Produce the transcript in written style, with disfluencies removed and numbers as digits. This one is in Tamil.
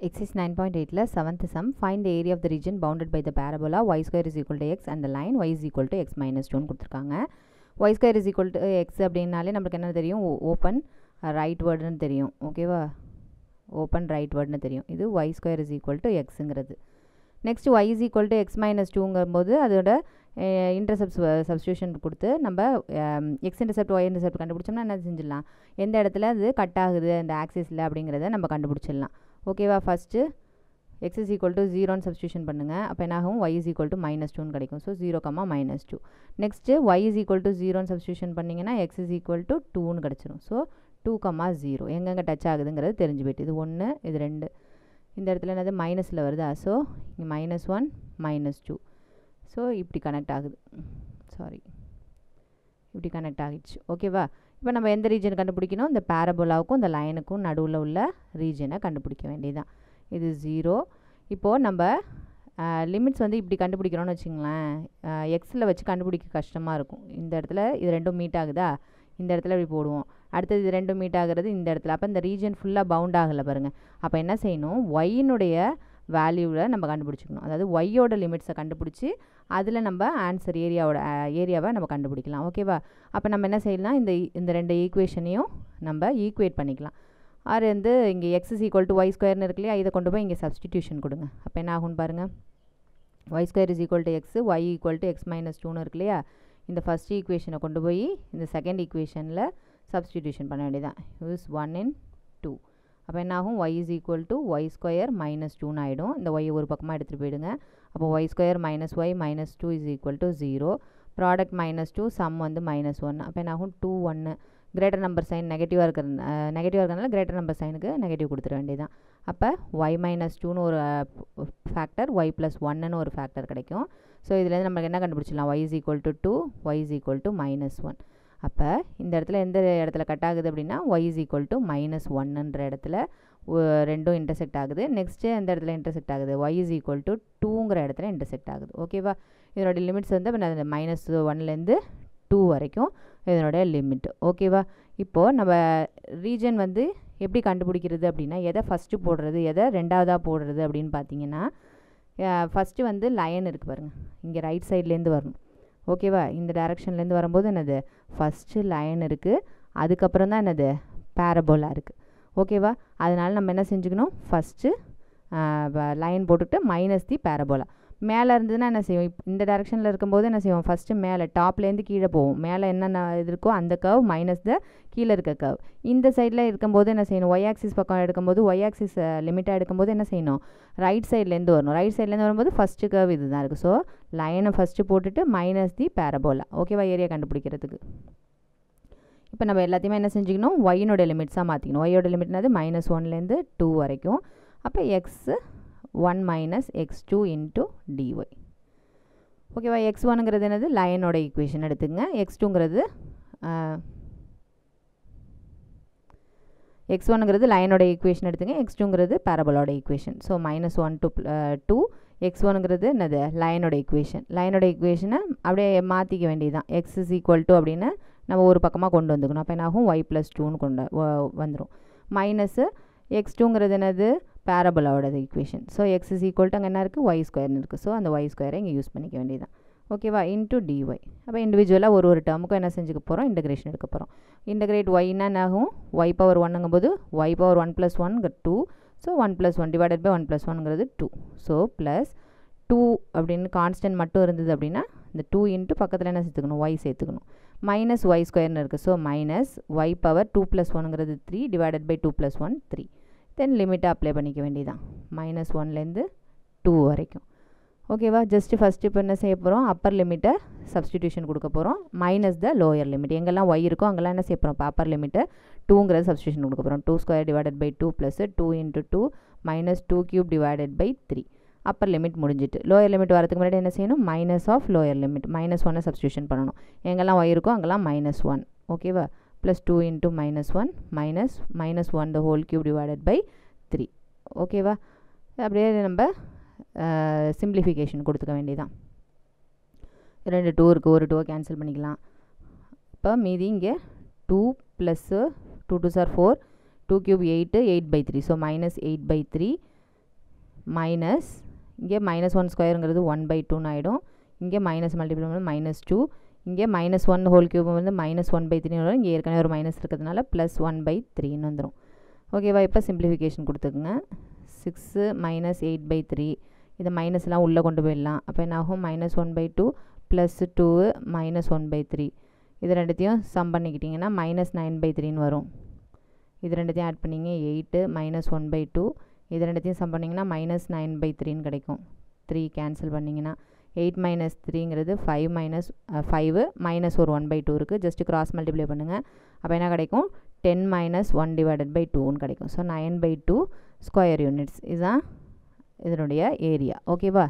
Exercise 9.8 la 7th sum, find the area of the region bounded by the parabola y square is equal to x and the line y is equal to x minus 2 கொடுத்திருக்காங்க. y square is equal to x அப்படினாலே நமக்கு என்ன தெரியும், open right word னு தெரியும். ஓகேவா, open right word னு தெரியும். இது y square is equal to x ங்கிறது. next y is equal to x minus 2 ங்கும்போது அதோட intercept substitution கொடுத்து நம்ம x intercept y intercept கண்டுபிடிச்சோம்னா என்ன செஞ்சிடலாம், எந்த இடத்துல அது கட் ஆகுது அந்த ஆக்சிஸில் அப்படிங்கிறத நம்ம கண்டுபிடிச்சிடலாம். ஓகேவா, first x is equal to 0 substitution பண்ணுங்கள். அப்போ என்ன ஆகும், y is equal to minus 2 கிடைக்கும். So 0, -2. Next y is equal to 0 substitution பண்ணிங்கன்னா x is equal to 2 கிடச்சிரும். ஸோ 2, 0 எங்கெங்கே டச் ஆகுதுங்கிறது தெரிஞ்சு போய்ட்டு, இது 1 இது 2, இந்த இடத்துல என்னது மைனஸில் வருதா, ஸோ இங்கே -1 -2. ஸோ இப்படி கனெக்ட் ஆகுது, இப்படி கனெக்ட் ஆகிடுச்சு. ஓகேவா, இப்போ நம்ம எந்த ரீஜன் கண்டுபிடிக்கணும், இந்த பேரபோலாவுக்கும் இந்த லைனுக்கும் நடுவில் உள்ள ரீஜனை கண்டுபிடிக்க வேண்டியதுதான். இது 0. இப்போது நம்ம லிமிட்ஸ் வந்து இப்படி கண்டுபிடிக்கிறோன்னு வச்சுங்களேன், எக்ஸில் வச்சு கண்டுபிடிக்க கஷ்டமாக இருக்கும். இந்த இடத்துல இது ரெண்டும் மீட் ஆகுதா, இந்த இடத்துல இப்படி போடுவோம். அடுத்தது இது ரெண்டும் மீட் ஆகுறது இந்த இடத்துல. அப்போ இந்த ரீஜன் ஃபுல்லாக பவுண்ட் ஆகலை பாருங்கள். அப்போ என்ன செய்யணும், ஒய்யினுடைய வேல்யூவில் நம்ம கண்டுபிடிச்சிக்கணும். அதாவது ஒய்யோட லிமிட்ஸை கண்டுபிடிச்சி அதில் நம்ம ஆன்சர் ஏரியாவை நம்ம கண்டுபிடிக்கலாம். ஓகேவா, அப்போ நம்ம என்ன செய்யலாம், இந்த ரெண்டு ஈக்குவேஷனையும் நம்ம ஈக்குவேட் பண்ணிக்கலாம். ஆறு வந்து இங்கே x is equal to y ஸ்கொயர்னு இருக்கு இல்லையா, இதை கொண்டு போய் இங்கே சப்ஸ்டிடியூஷன் கொடுங்க. அப்போ என்ன ஆகும்னு பாருங்கள், y square is equal to x, y equal to x minus 2னு இருக்கு இல்லையா, இந்த ஃபஸ்ட் ஈக்குவேஷனை கொண்டு போய் இந்த செகண்ட் ஈக்குவேஷனில் சப்ஸ்டிடியூஷன் பண்ண வேண்டியதான். Use 1 in 2. அப்போ என்ன ஆகும், y is equal to y square minus 2னு ஆகிடும். இந்த y ஒரு பக்கமாக எடுத்துகிட்டு போயிடுங்க. அப்போ y square minus y minus 2 is equal to 0. Product -2, sum வந்து -1. அப்போ என்ன ஆகும், 2, 1. கிரேட்டர் நம்பர் சைன் நெகட்டிவாக இருக்கிறதுனால கிரேட்டர் நம்பர் சைனுக்கு நெகட்டிவ் கொடுத்துட வேண்டியதான். அப்போ y -2னு ஒரு ஃபேக்டர், y + 1னு ஒரு ஃபேக்டர் கிடைக்கும். ஸோ இதுலேருந்து நமக்கு என்ன கண்டுபிடிச்சிடலாம், y is equal to 2, y is equal to -1. அப்போ இந்த இடத்துல எந்த இடத்துல கட் ஆகுது அப்படின்னா, y is equal to -1ன்ற இடத்துல ரெண்டும் இன்டர்செக்ட் ஆகுது. நெக்ஸ்ட்டு எந்த இடத்துல இன்டர்செக்ட் ஆகுது, y is equal to 2ங்கிற இடத்துல இன்டர்செக்ட் ஆகுது. ஓகேவா, இதனுடைய லிமிட்ஸ் வந்து -1லேருந்து 2 வரைக்கும் இதனுடைய லிமிட். ஓகேவா, இப்போது நம்ம ரீஜன் வந்து எப்படி கண்டுபிடிக்கிறது அப்படின்னா, எதை ஃபஸ்ட்டு போடுறது எதை ரெண்டாவதாக போடுறது அப்படின்னு பார்த்தீங்கன்னா, ஃபஸ்ட்டு வந்து லைன் இருக்குது பாருங்கள், இங்கே ரைட் சைட்லேருந்து வரணும். ஓகேவா, இந்த டைரெக்ஷன்லேருந்து வரும்போது என்னது, ஃபஸ்ட்டு லைன் இருக்குது, அதுக்கப்புறம் தான் என்னது பேரபோலா இருக்குது. ஓகேவா, அதனால் நம்ம என்ன செஞ்சுக்கணும், ஃபஸ்ட்டு லைன் போட்டுட்டு மைனஸ் தி பேரபோலா. மேலே இருந்ததுன்னா என்ன செய்வோம், இந்த டைரெக்ஷனில் இருக்கும்போது என்ன செய்வோம், ஃபஸ்ட்டு மேலே டாப்லேருந்து கீழே போவோம். மேலே என்னென்ன இது இருக்கோ அந்த கர்வ் மைனஸ் த கீழே இருக்க கர்வ். இந்த சைடில் இருக்கும்போது என்ன செய்யணும், ஒய் ஆக்சிஸ் பக்கம் எடுக்கும்போது ஒய் ஆக்சிஸ் லிமிட்டாக எடுக்கும்போது என்ன செய்யணும், ரைட் சைட்லேருந்து வரணும். ரைட் சைட்லேருந்து வரும்போது ஃபஸ்ட்டு கர்வ் இது தான் இருக்குது. ஸோ லைனை ஃபஸ்ட்டு போட்டுட்டு மைனஸ் தி பேரபோலா. ஓகேவா, ஏரியா கண்டுபிடிக்கிறதுக்கு இப்போ நம்ம எல்லாத்தையுமே என்ன செஞ்சுக்கணும், ஒய்யினோட லிமிட்ஸாக மாற்றிக்கணும். ஒய்யோட லிமிட்னாது -1லேருந்து 2 வரைக்கும். அப்போ x1 - x2 into dy. ஓகேவா, x1ங்கிறது என்னது, லைனோட ஈக்குவேஷன் எடுத்துங்க. x1ங்கிறது லைனோட ஈக்குவேஷன் எடுத்துங்க. x2ங்கிறது பேரபோலோட ஈக்குவேஷன். So -1 to 2. x1ங்கிறது என்னது, லைனோட ஈக்குவேஷன். லைனோட ஈக்குவேஷனை அப்படியே மாற்றிக்க வேண்டியதுதான். x is equal to அப்படின்னு நம்ம ஒரு பக்கமாக கொண்டு வந்துக்கணும். அப்போ என்ன ஆகும், y + 2ன்னு கொண்டு வந்துடும். மைனஸு x2ங்கிறது என்னது, பேரபோலாவோட equation. So x is equal to அங்கே என்ன இருக்குது, y ஸ்கொயர்னு இருக்குது. ஸோ அந்த y ஸ்கொயரை இங்கே யூஸ் பண்ணிக்க வேண்டியதான். ஓகேவா, இன்ட்டு dy. அப்போ இண்டிவிஜுவலாக ஒரு டேர்முக்கும் என்ன செஞ்சுக்க போகிறோம், இன்டகிரேஷன் எடுக்க போகிறோம். இன்டகிரேட் yன்னா என்ன ஆகும், y பவர் 1ங்கும்போது y power 1 + 1 2. So 1 + 1 divided by 1 + 1ங்கிறது 2. ஸோ ப்ளஸ் 2 அப்படின்னு கான்ஸ்டன்ட் மட்டும் இருந்தது அப்படின்னா இந்த 2 இன்ட்டு பக்கத்தில் என்ன சேர்த்துக்கணும், y சேர்த்துக்கணும். மைனஸ் y ஸ்கொயர்னு இருக்குது. ஸோ மைனஸ் y பவர் 2 + 1ங்கிறது 3 டிவைடட் பை 2 + 1 3. தென் லிமிட்டை அப்ளை பண்ணிக்க வேண்டியதான், -1லேருந்து 2 வரைக்கும். ஓகேவா, ஜஸ்ட்டு ஃபஸ்ட்டு இப்போ என்ன செய்ய போகிறோம், அப்பர் லிமிட்டை சப்ஸ்டிடியூஷன் கொடுக்க போகிறோம். மைனஸ் த லோயர் லிமிட், எங்கெல்லாம் y இருக்கோ அங்கெல்லாம் என்ன செய்ய போகிறோம், இப்போ அப்பர் லிமிட்டை 2ங்கிறது சப்ஸ்டிடியூஷன் கொடுக்க போகிறோம். 2 square divided by 2 plus 2 into 2 -2 cube divided by 3. Upper limit முடிஞ்சிட்டு லோயர் லிமிட் வரதுக்கு முன்னாடி என்ன செய்யணும், minus of lower limit -1 substitution பண்ணணும். எங்கெல்லாம் y இருக்கோ அங்கெல்லாம் -1. ஓகேவா, plus 2 into -1 -1 the whole cube divided by 3. ஓகேவா, அப்படியே நம்ம சிம்பிளிஃபிகேஷன் கொடுத்துக்க வேண்டியதான். 2 2 இருக்குது, ஒரு 2 கேன்சல் பண்ணிக்கலாம். இப்போ மீதி இங்கே 2 + 2 2s are 4, 2 cube 8, 8/3. So -8/3 minus இங்கே -1 ஸ்கொயருங்கிறது 1/2ன்னு ஆகிடும். இங்கே மைனஸ் மல்டிப்ளை பண்ணி -2, இங்கே -1 ஹோல் கியூப் வந்து -1/3 வரும். இங்கே ஏற்கனவே ஒரு மைனஸ் இருக்கிறதுனால +1/3ன்னு வந்துடும். ஓகேவா? இப்போ சிம்பிளிஃபிகேஷன் கொடுத்துக்குங்க. 6 - 8/3 இதை மைனஸ்லாம் உள்ளே கொண்டு போயிடலாம். அப்போ என்ன ஆகும்? -1/2 + 2 -1/3 இது ரெண்டுத்தையும் சம் பண்ணிக்கிட்டிங்கன்னா -9/3ன்னு வரும். இது ரெண்டுத்தையும் ஆட் பண்ணிங்க 8 -1/2 இது ரெண்டுத்தையும் சம் பண்ணிங்கன்னா -9/3ன்னு கிடைக்கும். 3 கேன்சல் பண்ணிங்கன்னா 8 - 3ங்கிறது 5 மைனஸ் ஒரு 1/2 இருக்குது. ஜஸ்ட்டு கிராஸ் மல்டிப்ளை பண்ணுங்கள். அப்போ என்ன கிடைக்கும்? 10 - 1/2ன்னு கிடைக்கும். ஸோ 9/2 ஸ்கொயர் யூனிட்ஸ் இதுதான் இதனுடைய ஏரியா. ஓகேவா?